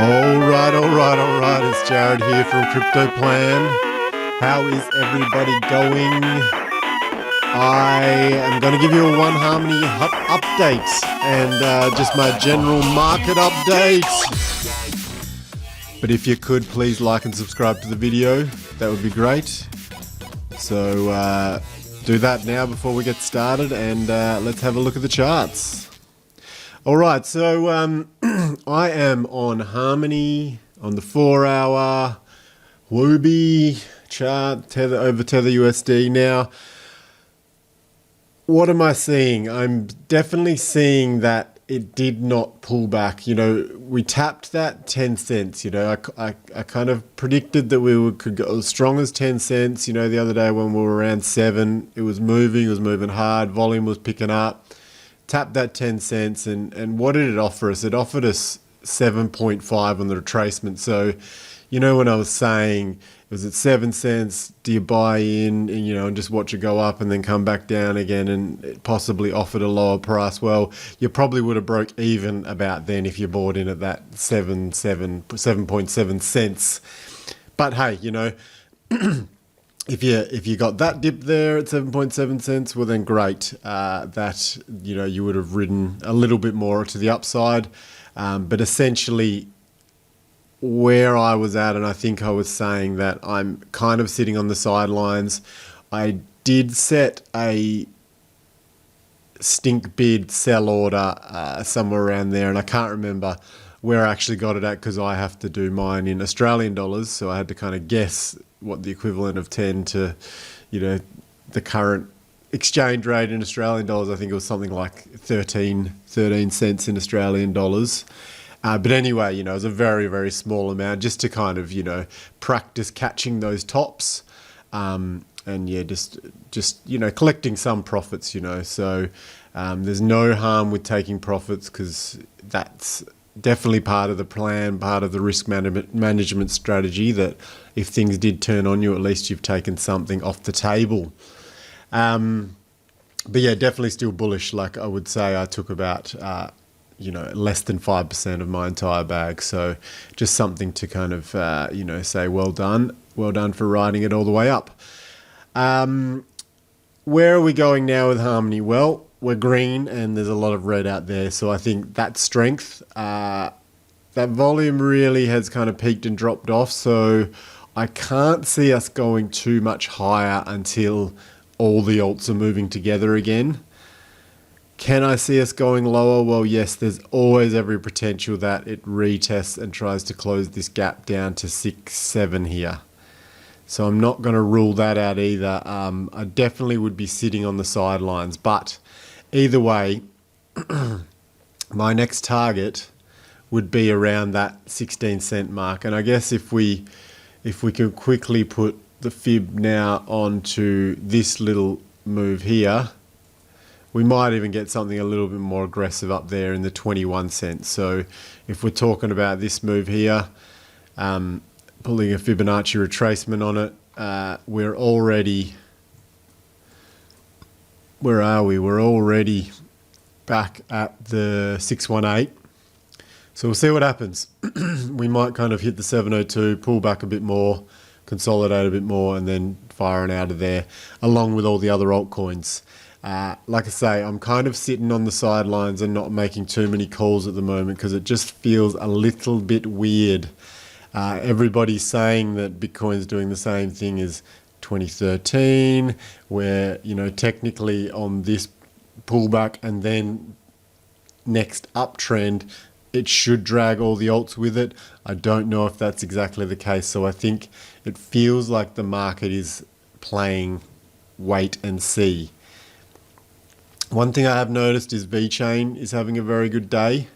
All right. It's Jared here from Crypto Plan. How is everybody going? I am going to give you a One Harmony update and just my general market update. But if you could, please like and subscribe to the video. That would be great. So do that now before we get started, and let's have a look at the charts. All right, so I am on Harmony on the 4-hour Wooby chart, over Tether USD. Now, what am I seeing? I'm definitely seeing that it did not pull back. You know, we tapped that 10 cents. You know, I kind of predicted that could go as strong as 10 cents. You know, the other day when we were around 7, it was moving hard, volume was picking up. Tapped that 10 cents, and what did it offer us? It offered us 7.5 on the retracement. So, you know, when I was saying it was at 7 cents, do you buy in and, you know, and just watch it go up and then come back down again, and it possibly offered a lower price? Well, you probably would have broke even about then if you bought in at that 7.7 cents. But hey, you know, if you got that dip there at 7.7 cents, well then great. That, you know, you would have ridden a little bit more to the upside. But essentially where I was at, and I think I was saying that I'm kind of sitting on the sidelines. I did set a stink bid sell order somewhere around there, and I can't remember where I actually got it at because I have to do mine in Australian dollars, so I had to kind of guess what the equivalent of 10 to, you know, the current exchange rate in Australian dollars. I think it was something like 13 cents in Australian dollars. But anyway, you know, it was a very, very small amount just to kind of, you know, practice catching those tops. And yeah, just, you know, collecting some profits, you know. So there's no harm with taking profits because that's definitely part of the plan, part of the risk management strategy, that if things did turn on you, at least you've taken something off the table. But yeah, definitely still bullish. Like I would say I took about, you know, less than 5% of my entire bag. So just something to kind of, you know, say well done for riding it all the way up. Where are we going now with Harmony? Well, we're green and there's a lot of red out there. So I think that strength, that volume really has kind of peaked and dropped off. So I can't see us going too much higher until all the alts are moving together again. Can I see us going lower? Well, yes, there's always every potential that it retests and tries to close this gap down to 6-7 here. So I'm not going to rule that out either. I definitely would be sitting on the sidelines, but either way, my next target would be around that 16 cent mark. And I guess if we can quickly put the fib now onto this little move here, we might even get something a little bit more aggressive up there in the 21 cents. So if we're talking about this move here, pulling a Fibonacci retracement on it, we're already, where are we? We're already back at the 618. So we'll see what happens. We might kind of hit the 702, pull back a bit more, consolidate a bit more, and then firing out of there, along with all the other altcoins. Like I say, I'm kind of sitting on the sidelines and not making too many calls at the moment because it just feels a little bit weird. Everybody's saying that Bitcoin's doing the same thing as 2013, where, you know, technically on this pullback and then next uptrend, it should drag all the alts with it. I don't know if that's exactly the case. So I think it feels like the market is playing wait and see. One thing I have noticed is VeChain is having a very good day.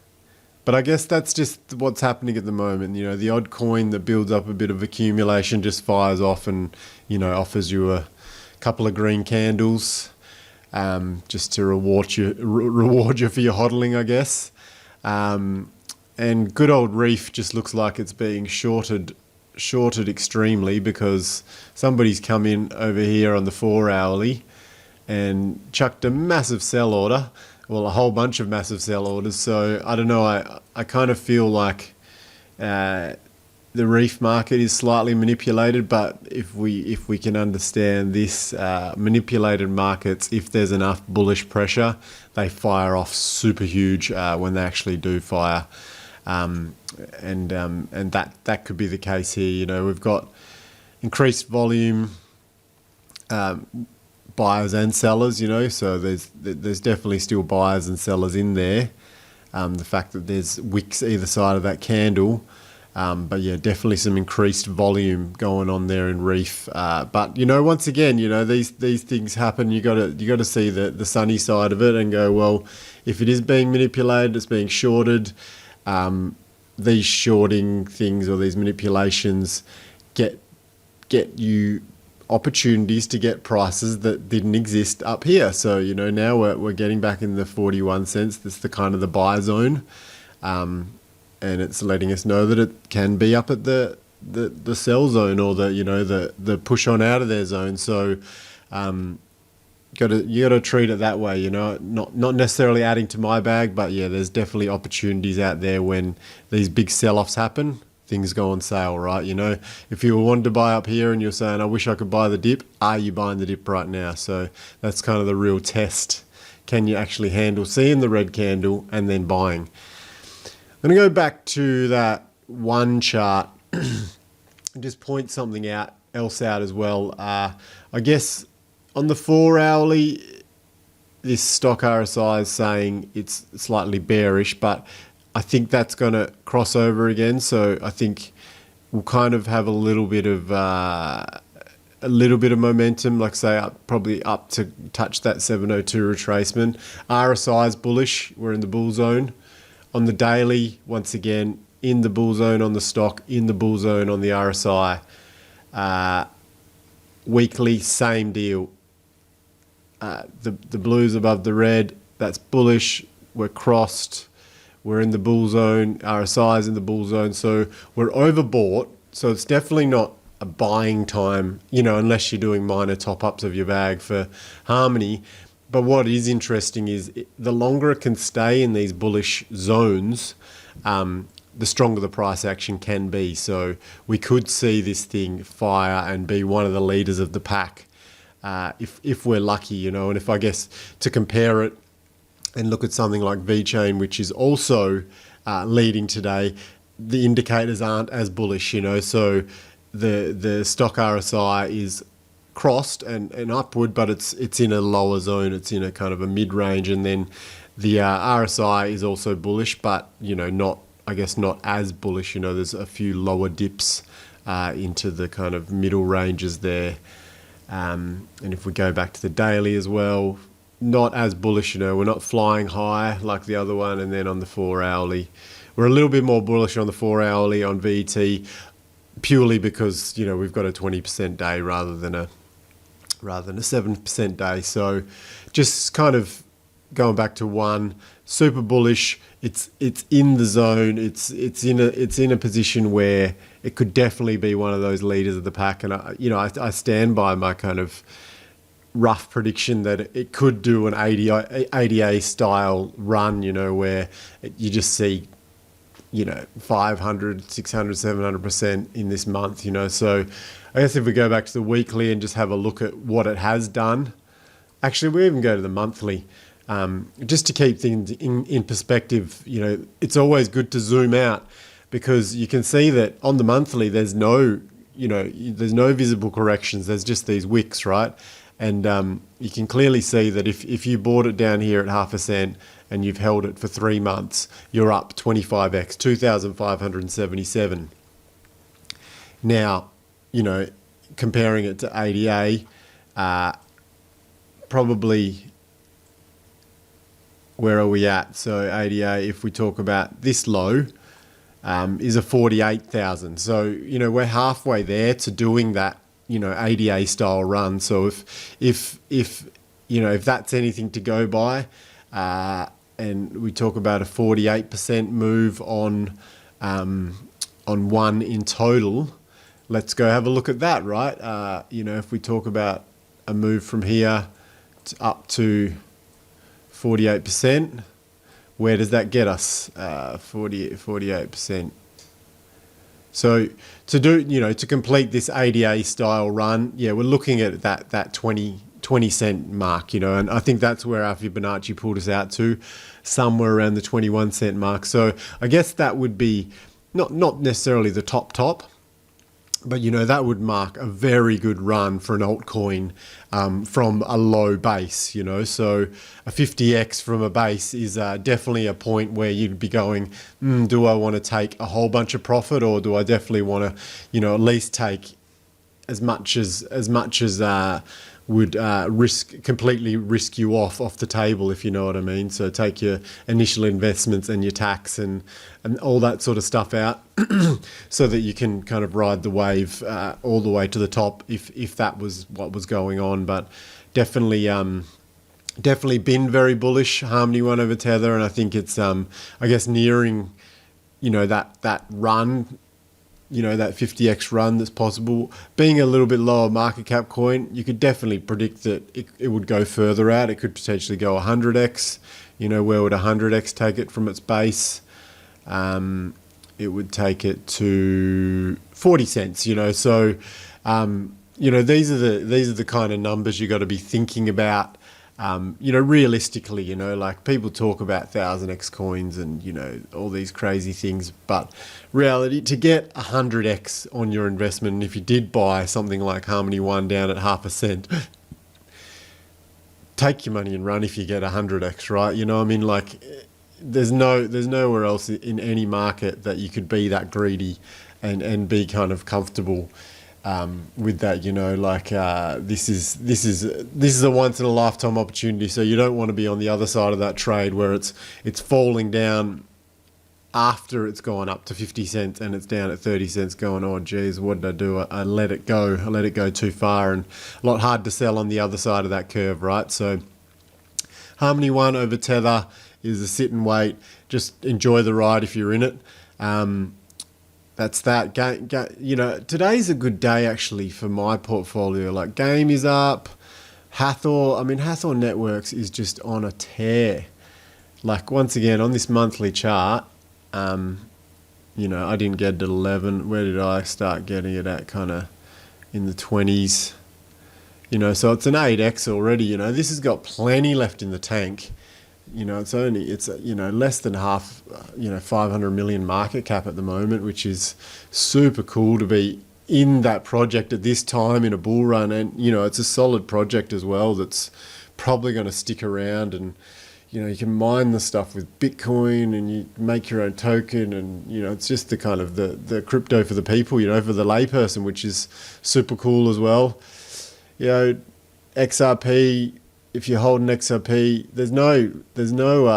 But I guess that's just what's happening at the moment. You know, the odd coin that builds up a bit of accumulation just fires off and, you know, offers you a couple of green candles, just to reward you for your hodling, I guess. And good old Reef just looks like it's being shorted extremely because somebody's come in over here on the 4-hourly and chucked a massive sell order. Well, a whole bunch of massive sell orders. So I don't know. I kind of feel like the reef market is slightly manipulated, but if we can understand this, manipulated markets, if there's enough bullish pressure, they fire off super huge when they actually do fire, and that could be the case here. You know, we've got increased volume, buyers and sellers. You know, so there's definitely still buyers and sellers in there. The fact that there's wicks either side of that candle. But yeah, definitely some increased volume going on there in reef. But you know, once again, you know, these things happen. You got to see the sunny side of it and go, well, if it is being manipulated, it's being shorted. These shorting things or these manipulations get you opportunities to get prices that didn't exist up here. So you know, now we're getting back in the 41 cents. That's the kind of the buy zone. And it's letting us know that it can be up at the sell zone or the push on out of their zone. So you gotta treat it that way, you know, not necessarily adding to my bag, but yeah, there's definitely opportunities out there when these big sell-offs happen. Things go on sale, right? You know, if you wanted to buy up here and you're saying, I wish I could buy the dip, are you buying the dip right now? So that's kind of the real test. Can you actually handle seeing the red candle and then buying? I'm going to go back to that one chart and just point something else out as well. I guess on the 4 hourly, this stock RSI is saying it's slightly bearish, but I think that's going to cross over again. So I think we'll kind of have a little bit of momentum, like say probably up to touch that 702 retracement. RSI is bullish. We're in the bull zone. On the daily, once again, in the bull zone on the stock, in the bull zone on the RSI. Weekly, same deal. The blue's above the red, that's bullish. We're crossed. We're in the bull zone. RSI is in the bull zone. So we're overbought. So it's definitely not a buying time, you know, unless you're doing minor top-ups of your bag for Harmony. But what is interesting is the longer it can stay in these bullish zones, the stronger the price action can be. So we could see this thing fire and be one of the leaders of the pack if we're lucky, you know. And if I guess to compare it and look at something like VeChain, which is also leading today, the indicators aren't as bullish, you know. So the stock RSI is crossed and upward, but it's in a lower zone. It's in a kind of a mid-range, and then the RSI is also bullish, but you know, not as bullish. You know, there's a few lower dips into the kind of middle ranges there. And if we go back to the daily as well, not as bullish. You know, we're not flying high like the other one. And then on the 4 hourly, we're a little bit more bullish on the 4 hourly on VT, purely because you know we've got a 20% day rather than a 7% day. So just kind of going back to one, super bullish. It's in the zone. It's in a position where it could definitely be one of those leaders of the pack. And I stand by my kind of rough prediction that it could do an ADA style run, you know, where you just see, you know, 500, 600, 700% in this month, you know. So I guess if we go back to the weekly and just have a look at what it has done, actually we even go to the monthly, just to keep things in perspective. You know, it's always good to zoom out because you can see that on the monthly there's no visible corrections. There's just these wicks, right? And you can clearly see that if you bought it down here at 0.5 cent and you've held it for 3 months, you're up 25x, 2,577. Now, you know, comparing it to ADA, probably, where are we at? So ADA, if we talk about this low, is a 48,000. So, you know, we're halfway there to doing that, you know, ADA style run. So if you know, if that's anything to go by, and we talk about a 48% move on one in total, let's go have a look at that, right? You know, if we talk about a move from here up to 48%, where does that get us? 48%. So to complete this ADA style run, yeah, we're looking at that 20 cent mark, and I think that's where our Fibonacci pulled us out to, somewhere around the 21 cent mark. So I guess that would be not necessarily the top, but that would mark a very good run for an altcoin from a low base. So a 50x from a base is definitely a point where you'd be going, do I want to take a whole bunch of profit, or do I definitely want to, at least take as much as would completely risk you off the table, if you know what I mean. So take your initial investments and your tax and all that sort of stuff out, so that you can kind of ride the wave all the way to the top if that was what was going on. But definitely been very bullish, Harmony One over Tether, and I think it's I guess nearing that run. That 50x run that's possible. Being a little bit lower market cap coin, you could definitely predict that it would go further out. It could potentially go 100x. Where would 100x take it from its base? It would take it to 40 cents. So these are the kind of numbers you got to be thinking about. Realistically, like people talk about 1000x coins and, all these crazy things, but reality, to get 100x on your investment, and if you did buy something like Harmony One down at 0.5 cent, take your money and run if you get 100x, right? Like there's nowhere else in any market that you could be that greedy and be kind of comfortable with that. This is a once in a lifetime opportunity. So you don't want to be on the other side of that trade where it's falling down after it's gone up to 50 cents and it's down at 30 cents going, oh geez, what did I do? I let it go. I let it go too far, and a lot hard to sell on the other side of that curve, right? So Harmony One over Tether is a sit and wait. Just enjoy the ride if you're in it. That's that. Today's a good day actually for my portfolio. Like Game is up. Hathor Networks is just on a tear. Like once again on this monthly chart, I didn't get it at 11. Where did I start getting it at? Kind of in the 20s. So it's an 8x already. This has got plenty left in the tank. It's less than half, 500 million market cap at the moment, which is super cool to be in that project at this time in a bull run. And, it's a solid project as well that's probably going to stick around. And, you can mine the stuff with Bitcoin and you make your own token. And, it's just the kind of the crypto for the people, for the layperson, which is super cool as well. XRP, if you hold an XRP, there's no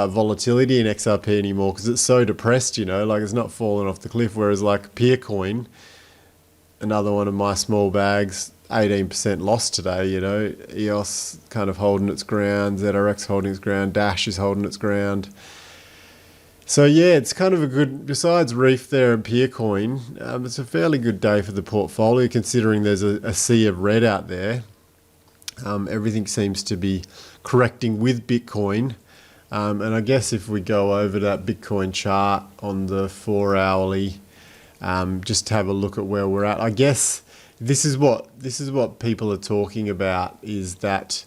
volatility in XRP anymore because it's so depressed, like it's not falling off the cliff. Whereas like Peercoin, another one of my small bags, 18% loss today, EOS kind of holding its ground, ZRX holding its ground, Dash is holding its ground. So yeah, it's kind of a good, besides Reef there and Peercoin, it's a fairly good day for the portfolio considering there's a sea of red out there. Everything seems to be correcting with Bitcoin. And I guess if we go over that Bitcoin chart on the 4-hourly, just to have a look at where we're at, I guess this is what people are talking about, is that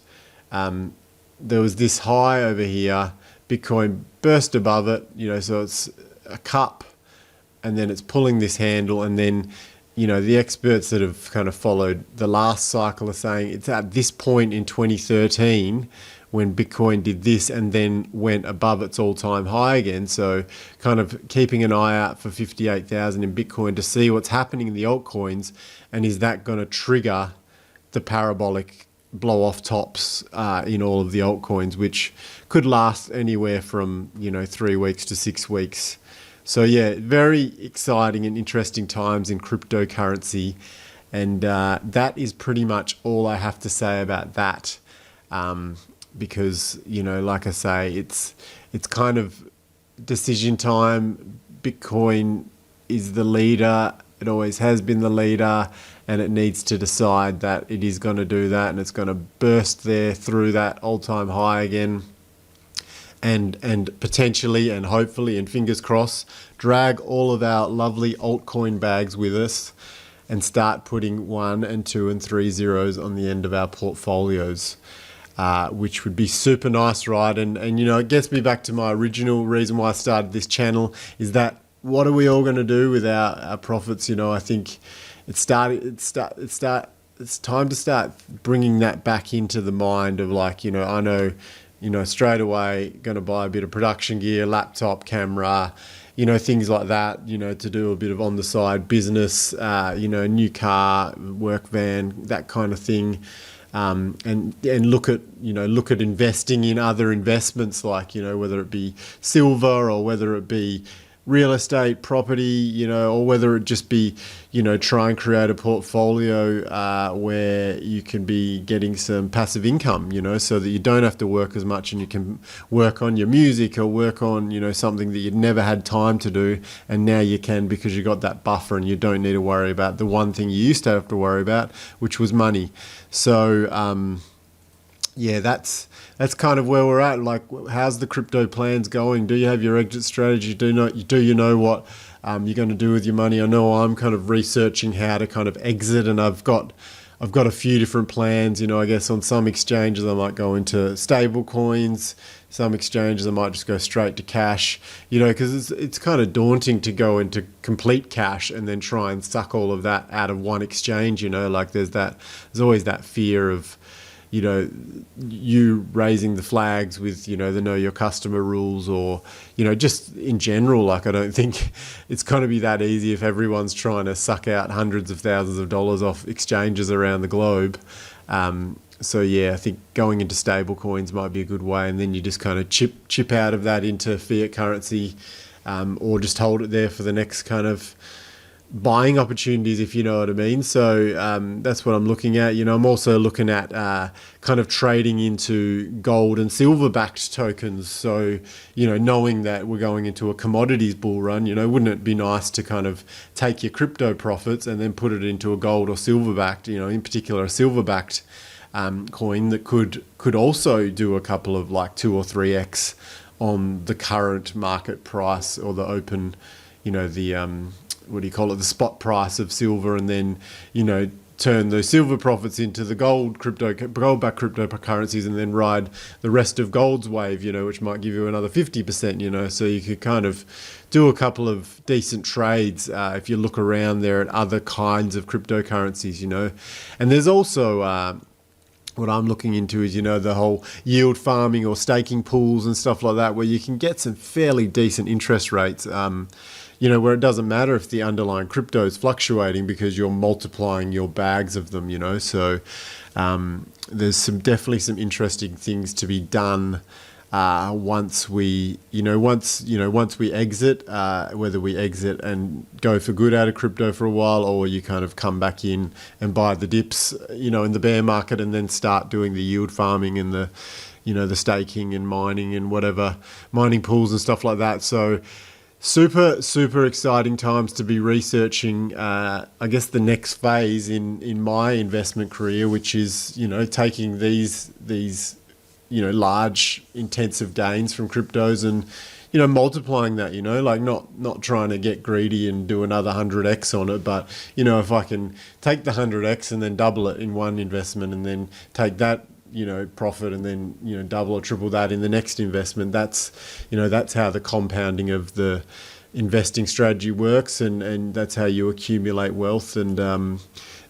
there was this high over here, Bitcoin burst above it, so it's a cup and then it's pulling this handle, and then the experts that have kind of followed the last cycle are saying it's at this point in 2013 when Bitcoin did this and then went above its all-time high again. So kind of keeping an eye out for 58,000 in Bitcoin to see what's happening in the altcoins, and is that going to trigger the parabolic blow-off tops in all of the altcoins, which could last anywhere from 3 weeks to 6 weeks. So yeah, very exciting and interesting times in cryptocurrency, and that is pretty much all I have to say about that. Because like I say, it's kind of decision time. Bitcoin is the leader; it always has been the leader, and it needs to decide that it is going to do that, and it's going to burst there through that all-time high again. and potentially and hopefully and fingers crossed drag all of our lovely altcoin bags with us and start putting 1 and 2 and 3 zeros on the end of our portfolios, which would be super nice, right? And it gets me back to my original reason why I started this channel, is that what are we all going to do with our profits? I think it's time to start bringing that back into the mind of like, I know, straight away going to buy a bit of production gear, laptop, camera, things like that, to do a bit of on the side business, new car, work van, that kind of thing. And look at investing in other investments, like, whether it be silver or whether it be real estate, property, or whether it just be, try and create a portfolio where you can be getting some passive income, so that you don't have to work as much and you can work on your music or work on, something that you'd never had time to do. And now you can, because you got that buffer and you don't need to worry about the one thing you used to have to worry about, which was money. So, yeah, that's kind of where we're at. Like, how's the crypto plans going? Do you have your exit strategy? Do you know what you're going to do with your money? I know I'm kind of researching how to kind of exit, and I've got a few different plans. I guess on some exchanges I might go into stable coins. Some exchanges I might just go straight to cash. Because it's kind of daunting to go into complete cash and then try and suck all of that out of one exchange. Like there's always that fear of, you raising the flags with, the know your customer rules, or, just in general, like I don't think it's going to be that easy if everyone's trying to suck out hundreds of thousands of dollars off exchanges around the globe. So yeah, I think going into stable coins might be a good way, and then you just kind of chip out of that into fiat currency, or just hold it there for the next kind of buying opportunities, if you know what I mean. So that's what I'm looking at. I'm also looking at kind of trading into gold and silver backed tokens. So, knowing that we're going into a commodities bull run, wouldn't it be nice to kind of take your crypto profits and then put it into a gold or silver backed, in particular a silver backed coin that could also do a couple of like 2 or 3x on the current market price, or the open, the spot price of silver, and then, turn those silver profits into the gold-backed cryptocurrencies, and then ride the rest of gold's wave, which might give you another 50%, so you could kind of do a couple of decent trades if you look around there at other kinds of cryptocurrencies, And there's also what I'm looking into is, the whole yield farming or staking pools and stuff like that, where you can get some fairly decent interest rates, where it doesn't matter if the underlying crypto is fluctuating, because you're multiplying your bags of them, So there's definitely some interesting things to be done once we exit, whether we exit and go for good out of crypto for a while, or you kind of come back in and buy the dips, in the bear market, and then start doing the yield farming and the, the staking and mining and whatever, mining pools and stuff like that. So super, super exciting times to be researching, I guess, the next phase in my investment career, which is, taking these large intensive gains from cryptos and, multiplying that, like not trying to get greedy and do another 100x on it. But, if I can take the 100x and then double it in one investment, and then take that, profit, and then, double or triple that in the next investment, that's how the compounding of the investing strategy works. And that's how you accumulate wealth. And,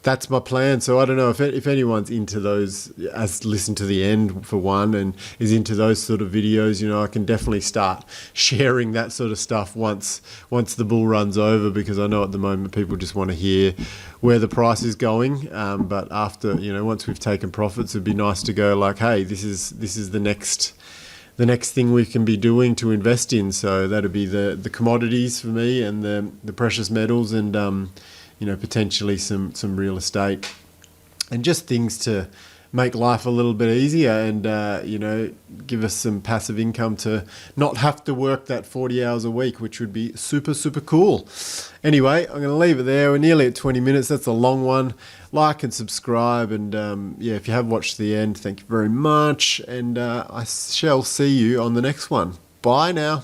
that's my plan. So I don't know if anyone's into those, has listened to the end for one, and is into those sort of videos, I can definitely start sharing that sort of stuff once the bull runs over, because I know at the moment people just want to hear where the price is going. But after, once we've taken profits, it'd be nice to go like, hey, this is the next thing we can be doing to invest in. So that'd be the commodities for me, and the precious metals, and potentially some real estate, and just things to make life a little bit easier and, give us some passive income to not have to work that 40 hours a week, which would be super, super cool. Anyway, I'm going to leave it there. We're nearly at 20 minutes. That's a long one. Like and subscribe. And if you have watched the end, thank you very much. And I shall see you on the next one. Bye now.